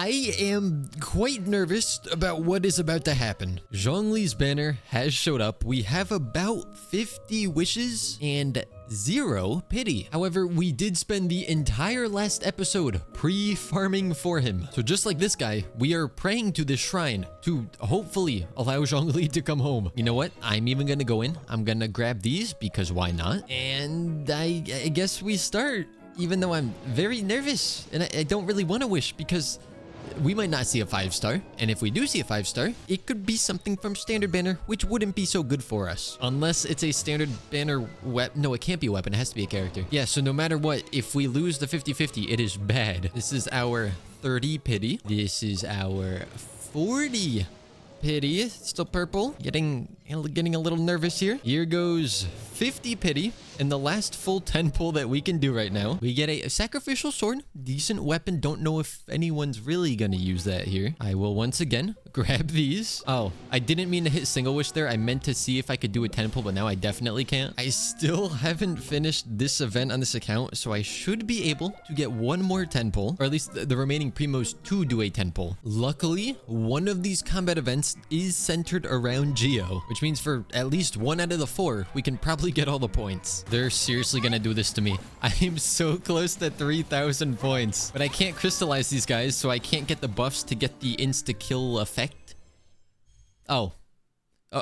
I am quite nervous about what is about to happen. Zhongli's banner has showed up. We have about 50 wishes and 0 pity. However, we did spend the entire last episode pre-farming for him. So just like this guy, we are praying to this shrine to hopefully allow Zhongli to come home. You know what? I'm even gonna go in. I'm gonna grab these because why not? And I guess we start, even though I'm very nervous and I don't really want to wish because we might not see a 5-star, and if we do see a 5-star, it could be something from standard banner, which wouldn't be so good for us. Unless it's a standard banner weapon. No, it can't be a weapon. It has to be a character. Yeah, so no matter what, if we lose the 50-50, it is bad. This is our 30 pity. This is our 40 pity. It's still purple. Getting a little nervous here. Here goes 50 pity. And the last full 10 pull that we can do right now, we get a sacrificial sword. Decent weapon. Don't know if anyone's really gonna use that here. I will once again grab these. Oh, I didn't mean to hit single wish there. I meant to see if I could do a 10 pull, but now I definitely can't. I still haven't finished this event on this account, so I should be able to get one more 10 pull, or at least the remaining primos to do a 10 pull. Luckily, one of these combat events is centered around Geo, which means for at least 1 out of the 4, we can probably get all the points. They're seriously gonna do this to me. I am so close to 3,000 points, but I can't crystallize these guys, so I can't get the buffs to get the insta-kill effect. Oh.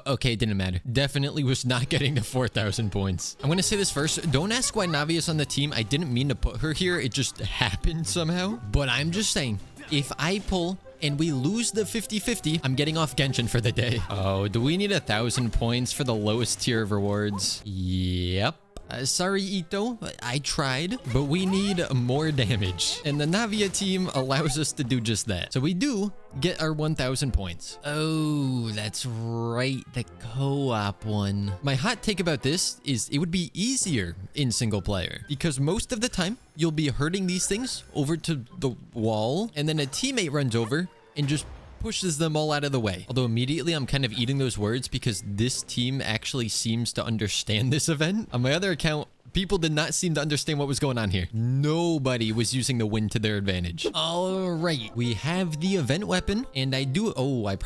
Okay, it didn't matter. Definitely was not getting to 4,000 points. I'm gonna say this first. Don't ask why Navi is on the team. I didn't mean to put her here. It just happened somehow. But I'm just saying, if I pull and we lose the 50-50, I'm getting off Genshin for the day. Oh, do we need 1,000 points for the lowest tier of rewards? Yep. Sorry, Ito. I tried, but we need more damage. And the Navia team allows us to do just that. So we do get our 1,000 points. Oh, that's right. The co-op one. My hot take about this is it would be easier in single player because most of the time you'll be herding these things over to the wall and then a teammate runs over and just pushes them all out of the way. Although immediately I'm kind of eating those words because this team actually seems to understand this event. On my other account, people did not seem to understand what was going on here. Nobody was using the wind to their advantage. All right, we have the event weapon and I do. Oh, I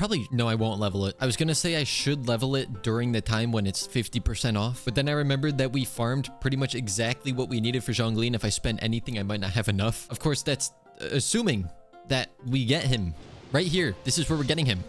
won't level it. I was gonna say I should level it during the time when it's 50% off, but then I remembered that we farmed pretty much exactly what we needed for Zhongli, and if I spend anything, I might not have enough. Of course, that's assuming that we get him. Right here. This is where we're getting him.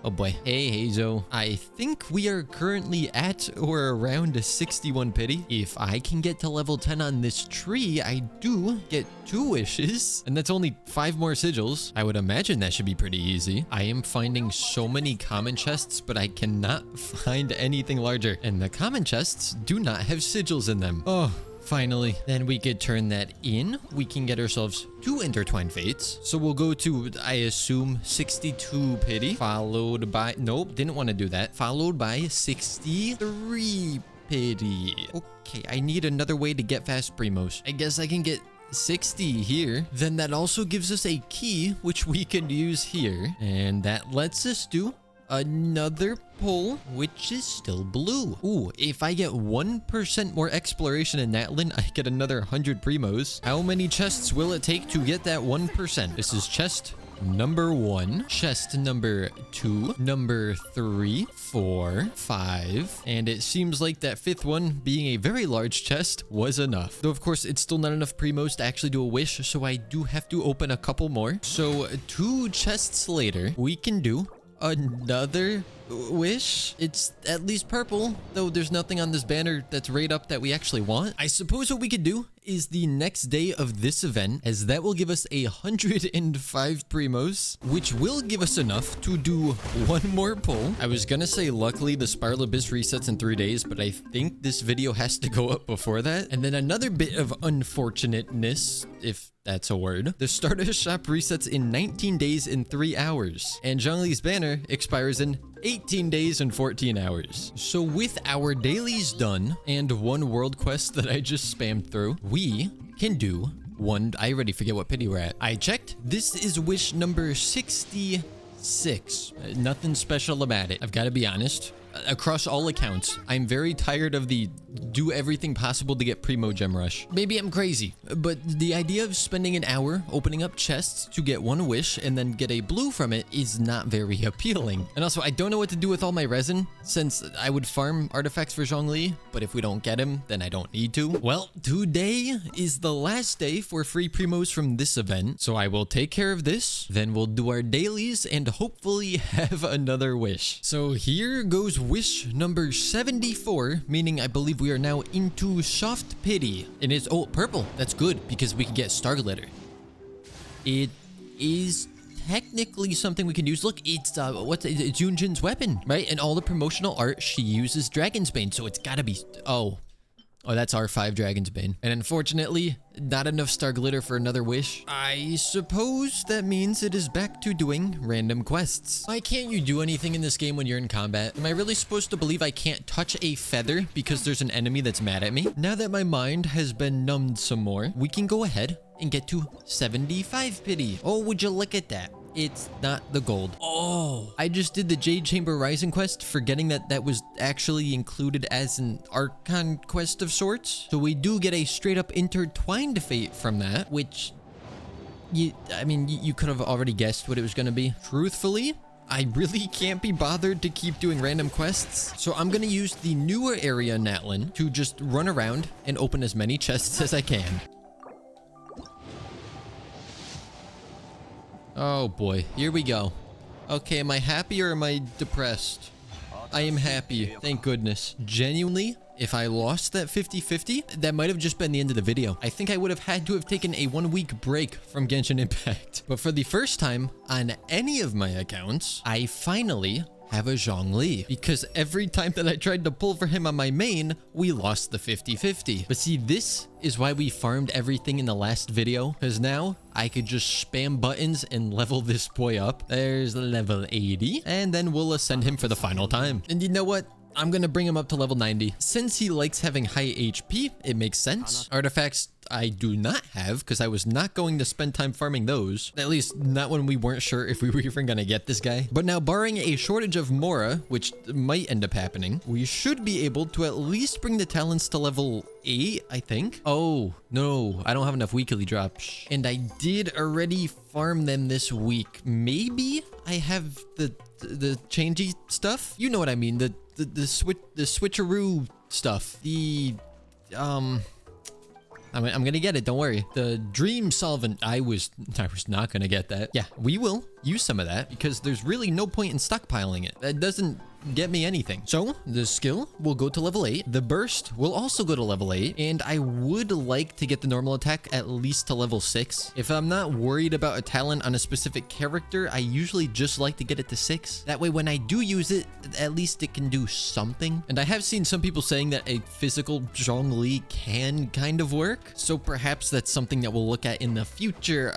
Oh boy. Hey, Hazo. I think we are currently at or around a 61 pity. If I can get to level 10 on this tree, I do get 2 wishes. And that's only 5 more sigils. I would imagine that should be pretty easy. I am finding so many common chests, but I cannot find anything larger. And the common chests do not have sigils in them. Oh. Finally, then we could turn that in. We can get ourselves 2 intertwined fates. So we'll go to, I assume, 62 pity, followed by, nope, didn't want to do that, followed by 63 pity. Okay, I need another way to get fast primos. I guess I can get 60 here. Then that also gives us a key, which we can use here. And that lets us do another pull, which is still blue. Ooh, if I get 1% more exploration in Natlin, I get another 100 primos. How many chests will it take to get that 1%? This is chest number 1, chest number 2, number 3, 4, 5, and it seems like that 5th one, being a very large chest, was enough. Though of course it's still not enough primos to actually do a wish, so I do have to open a couple more. So 2 chests later, we can do another wish. It's at least purple, though there's nothing on this banner that's right up that we actually want. I suppose what we could do is the next day of this event, as that will give us 105 primos, which will give us enough to do 1 more pull. I was gonna say luckily the Spiral Abyss resets in 3 days, but I think this video has to go up before that. And then another bit of unfortunateness, if that's a word. The starter shop resets in 19 days and 3 hours, and Zhongli's banner expires in 18 days and 14 hours. So with our dailies done and 1 world quest that I just spammed through, we can do 1. I already forget what pity we're at. I checked. This is wish number 66. Nothing special about it. I've got to be honest. across all accounts, I'm very tired of the do everything possible to get primogem rush. Maybe I'm crazy, but the idea of spending an hour opening up chests to get one wish and then get a blue from it is not very appealing. And also, I don't know what to do with all my resin, since I would farm artifacts for Zhongli, but if we don't get him, then I don't need to. Well, today is the last day for free primos from this event, so I will take care of this, then we'll do our dailies and hopefully have another wish. So here goes wish number 74, meaning I believe we are now into soft pity. And it's, oh, purple. That's good because we can get star glitter. It is technically something we can use. Look, it's it's Yunjin's weapon, right? And all the promotional art, she uses Dragon's Bane, so it's gotta be, oh, that's R5 Dragon's Bane. And unfortunately, not enough star glitter for another wish. I suppose that means it is back to doing random quests. Why can't you do anything in this game when you're in combat? Am I really supposed to believe I can't touch a feather because there's an enemy that's mad at me? Now that my mind has been numbed some more, we can go ahead and get to 75 pity. Oh, would you look at that? It's not the gold. Oh, I just did the Jade Chamber Rising quest, forgetting that that was actually included as an archon quest of sorts. So we do get a straight up intertwined fate from that, which you could have already guessed what it was going to be. Truthfully, I really can't be bothered to keep doing random quests. So I'm going to use the newer area in Natlin to just run around and open as many chests as I can. Oh boy, here we go. Okay, am I happy or am I depressed? I am happy, thank goodness. Genuinely, if I lost that 50-50, that might have just been the end of the video. I think I would have had to have taken a 1-week break from Genshin Impact. But for the first time on any of my accounts, I finally have a Zhongli, because every time that I tried to pull for him on my main, we lost the 50-50. But see, this is why we farmed everything in the last video, because now I could just spam buttons and level this boy up. There's level 80, and then we'll ascend him for the final time. And you know what? I'm gonna bring him up to level 90. Since he likes having high HP, it makes sense. Artifacts I do not have, because I was not going to spend time farming those. At least not when we weren't sure if we were even gonna get this guy. But now, barring a shortage of Mora, which might end up happening, we should be able to at least bring the talents to level 8, I think. Oh, no, I don't have enough weekly drops. And I did already farm them this week. Maybe I have the changey stuff? You know what I mean, the switcheroo stuff. I'm gonna get it, don't worry. The dream solvent, I was not gonna get that. Yeah, we will use some of that because there's really no point in stockpiling it. That doesn't get me anything. So the skill will go to level 8. The burst will also go to level 8. And I would like to get the normal attack at least to level 6. If I'm not worried about a talent on a specific character, I usually just like to get it to 6. That way, when I do use it, at least it can do something. And I have seen some people saying that a physical Zhongli can kind of work. So perhaps that's something that we'll look at in the future.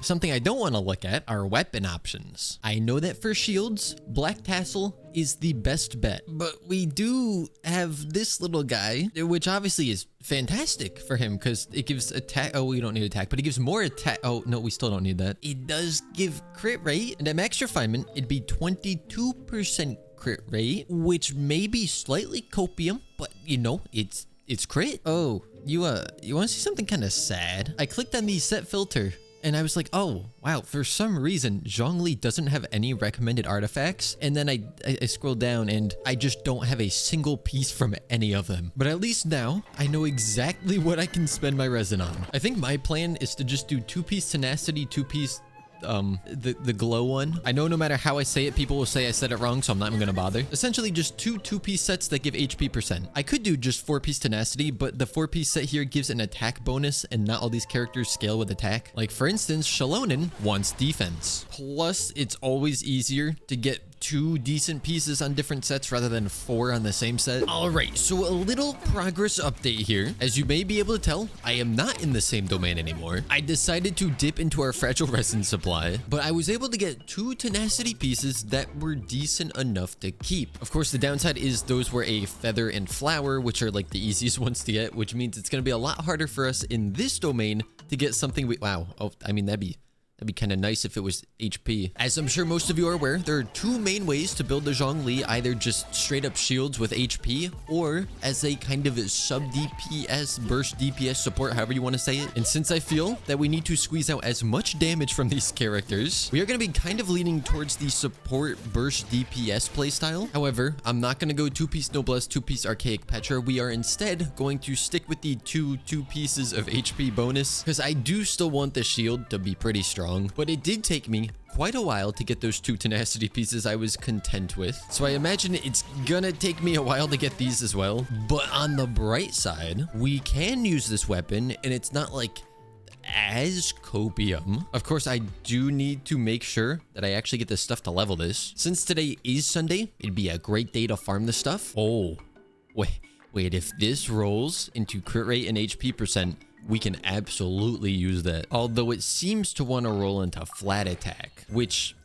Something I don't want to look at are weapon options. I know that for shields, Black Tassel is the best bet, but we do have this little guy, which obviously is fantastic for him because it gives attack. Oh, we don't need attack, but it gives more attack. Oh no, we still don't need that. It does give crit rate, and at max refinement, it'd be 22% crit rate, which may be slightly copium, but you know, it's crit. Oh, you want to see something kind of sad? I clicked on the set filter. And I was like, oh, wow, for some reason, Zhongli doesn't have any recommended artifacts. And then I scrolled down and I just don't have a single piece from any of them. But at least now I know exactly what I can spend my resin on. I think my plan is to just do 2-piece tenacity, 2-piece the glow one. I know no matter how I say it, people will say I said it wrong, so I'm not even gonna bother. Essentially just two piece sets that give HP %. I could do just 4-piece tenacity, but the 4-piece set here gives an attack bonus and not all these characters scale with attack. Like for instance, Shalonen wants defense. Plus it's always easier to get 2 decent pieces on different sets rather than 4 on the same set. All right, so a little progress update here. As you may be able to tell, I am not in the same domain anymore. I decided to dip into our fragile resin supply, but I was able to get 2 tenacity pieces that were decent enough to keep. Of course, the downside is those were a feather and flower, which are like the easiest ones to get, which means it's going to be a lot harder for us in this domain to get something wow. Oh, I mean, that'd be That'd be kind of nice if it was HP. As I'm sure most of you are aware, there are two main ways to build the Zhongli, either just straight up shields with HP or as a kind of sub DPS, burst DPS support, however you want to say it. And since I feel that we need to squeeze out as much damage from these characters, we are going to be kind of leaning towards the support burst DPS playstyle. However, I'm not going to go 2-piece Noblesse, 2-piece Archaic Petra. We are instead going to stick with the two pieces of HP bonus because I do still want the shield to be pretty strong. But it did take me quite a while to get those 2 tenacity pieces I was content with. So I imagine it's gonna take me a while to get these as well. But on the bright side, we can use this weapon and it's not like as copium. Of course, I do need to make sure that I actually get this stuff to level this. Since today is Sunday, it'd be a great day to farm this stuff. Oh, wait, if this rolls into crit rate and HP percent, we can absolutely use that. Although it seems to want to roll into flat attack, which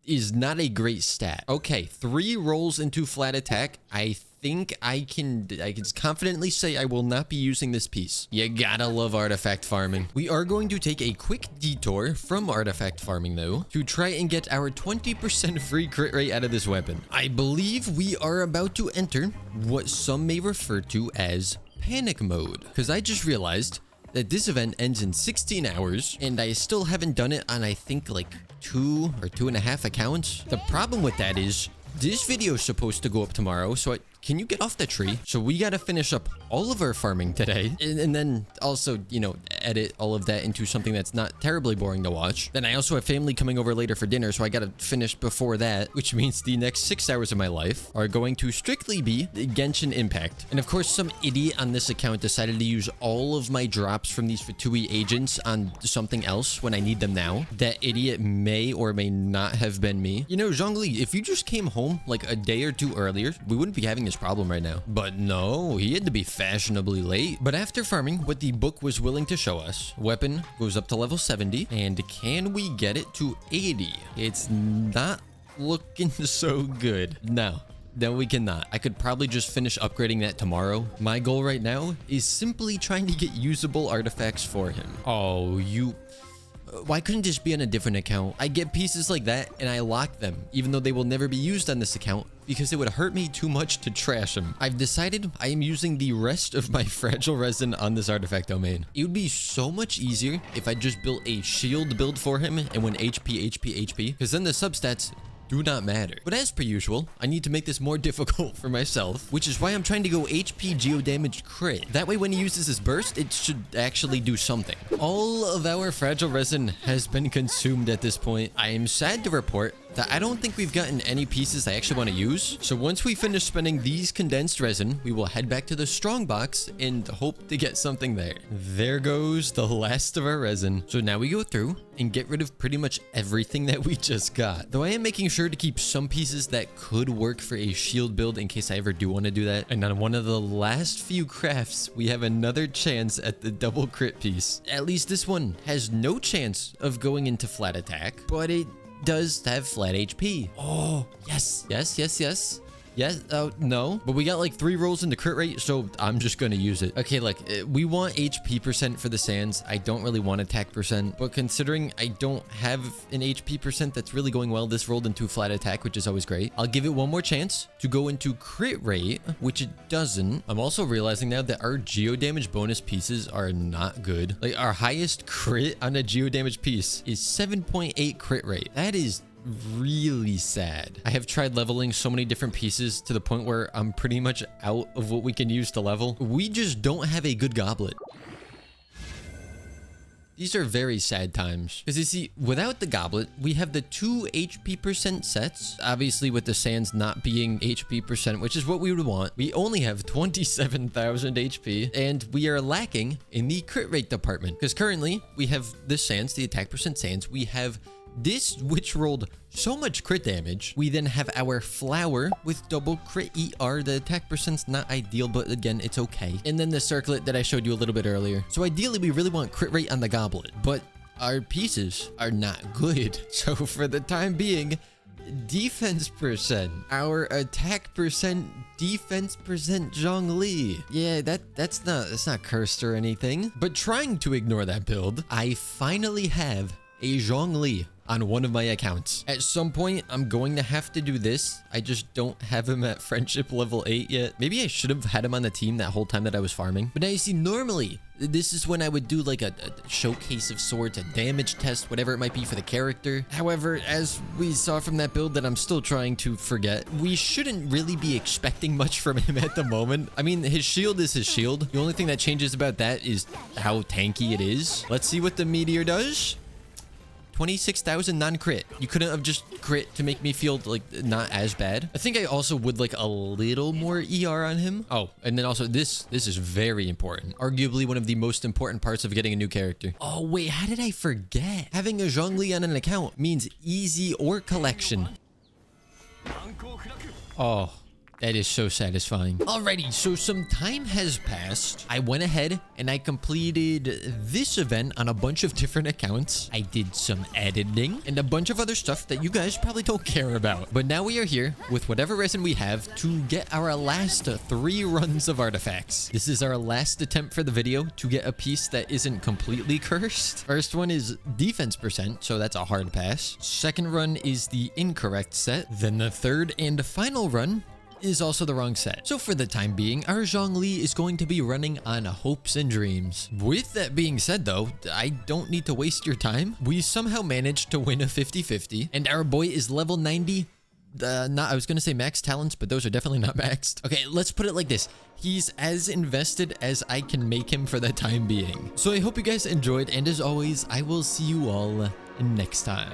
is not a great stat. Okay, 3 rolls into flat attack. I think I can confidently say I will not be using this piece. You gotta love artifact farming. We are going to take a quick detour from artifact farming though to try and get our 20% free crit rate out of this weapon. I believe we are about to enter what some may refer to as panic mode, because I just realized that this event ends in 16 hours and I still haven't done it on I think like 2 or 2.5 accounts. The problem with that is this video is supposed to go up tomorrow, so can you get off the tree? So we got to finish up all of our farming today and then also, you know, edit all of that into something that's not terribly boring to watch. Then I also have family coming over later for dinner, so I got to finish before that, which means the next 6 hours of my life are going to strictly be Genshin Impact. And of course, some idiot on this account decided to use all of my drops from these Fatui agents on something else when I need them now. That idiot may or may not have been me. You know, Zhongli, if you just came home like a day or 2 earlier, we wouldn't be having this problem right now. But no, he had to be fashionably late. But after farming what the book was willing to show us, weapon goes up to level 70, and can we get it to 80? It's not looking so good. No, we cannot. I could probably just finish upgrading that tomorrow. My goal right now is simply trying to get usable artifacts for him. Oh, why couldn't this be on a different account? I get pieces like that and I lock them, even though they will never be used on this account because it would hurt me too much to trash them. I've decided I am using the rest of my fragile resin on this artifact domain. It would be so much easier if I just built a shield build for him and went HP, because then the substats do not matter. But as per usual, I need to make this more difficult for myself, which is why I'm trying to go HP geo damage crit. That way when he uses his burst, it should actually do something. All of our fragile resin has been consumed at this point. I am sad to report that I don't think we've gotten any pieces I actually want to use. So once we finish spending these condensed resin, we will head back to the strong box and hope to get something there. There goes the last of our resin. So now we go through and get rid of pretty much everything that we just got. Though I am making sure to keep some pieces that could work for a shield build in case I ever do want to do that. And on one of the last few crafts, we have another chance at the double crit piece. At least this one has no chance of going into flat attack, but it does have flat HP. Oh, yes. Yes. Oh, no. But we got like 3 rolls in the crit rate, so I'm just going to use it. Okay, look, we want HP percent for the sands. I don't really want attack percent, but considering I don't have an HP percent that's really going well, this rolled into flat attack, which is always great. I'll give it one more chance to go into crit rate, which it doesn't. I'm also realizing now that our geo damage bonus pieces are not good. Like our highest crit on a geo damage piece is 7.8 crit rate. That is really sad. I have tried leveling so many different pieces to the point where I'm pretty much out of what we can use to level. We just don't have a good goblet. These are very sad times. Because you see, without the goblet, we have the 2 HP percent sets. Obviously, with the sands not being HP percent, which is what we would want, we only have 27,000 HP. And we are lacking in the crit rate department. Because currently, we have the sands, the attack percent sands. We have this, which rolled so much crit damage. We then have our flower with double crit ER. The attack percent's not ideal, but again, it's okay. And then the circlet that I showed you a little bit earlier. So ideally, we really want crit rate on the goblet, but our pieces are not good. So for the time being, defense percent, our attack percent, defense percent Zhongli. Yeah, that's not cursed or anything. But trying to ignore that build, I finally have a Zhongli on one of my accounts. At some point, I'm going to have to do this. I just don't have him at friendship level 8 yet. Maybe I should have had him on the team that whole time that I was farming. But now you see, normally, this is when I would do like a showcase of sorts, a damage test, whatever it might be for the character. However, as we saw from that build that I'm still trying to forget, we shouldn't really be expecting much from him at the moment. I mean, his shield is his shield. The only thing that changes about that is how tanky it is. Let's see what the meteor does. 26,000 non-crit. You couldn't have just crit to make me feel like not as bad. I think I also would like a little more ER on him. Oh, and then also this is very important. Arguably one of the most important parts of getting a new character. Oh wait, how did I forget? Having a Zhongli on an account means easy or collection. Oh, that is so satisfying. Alrighty, so some time has passed. I went ahead and I completed this event on a bunch of different accounts. I did some editing and a bunch of other stuff that you guys probably don't care about. But now we are here with whatever resin we have to get our last 3 runs of artifacts. This is our last attempt for the video to get a piece that isn't completely cursed. First one is defense percent, so that's a hard pass. Second run is the incorrect set. Then the third and final run is also the wrong set. So for the time being, our Zhongli is going to be running on hopes and dreams. With that being said though, I don't need to waste your time. We somehow managed to win a 50-50 and our boy is level 90. I was gonna say max talents, but those are definitely not maxed. Okay, let's put it like this. He's as invested as I can make him for the time being. So I hope you guys enjoyed, and as always, I will see you all next time.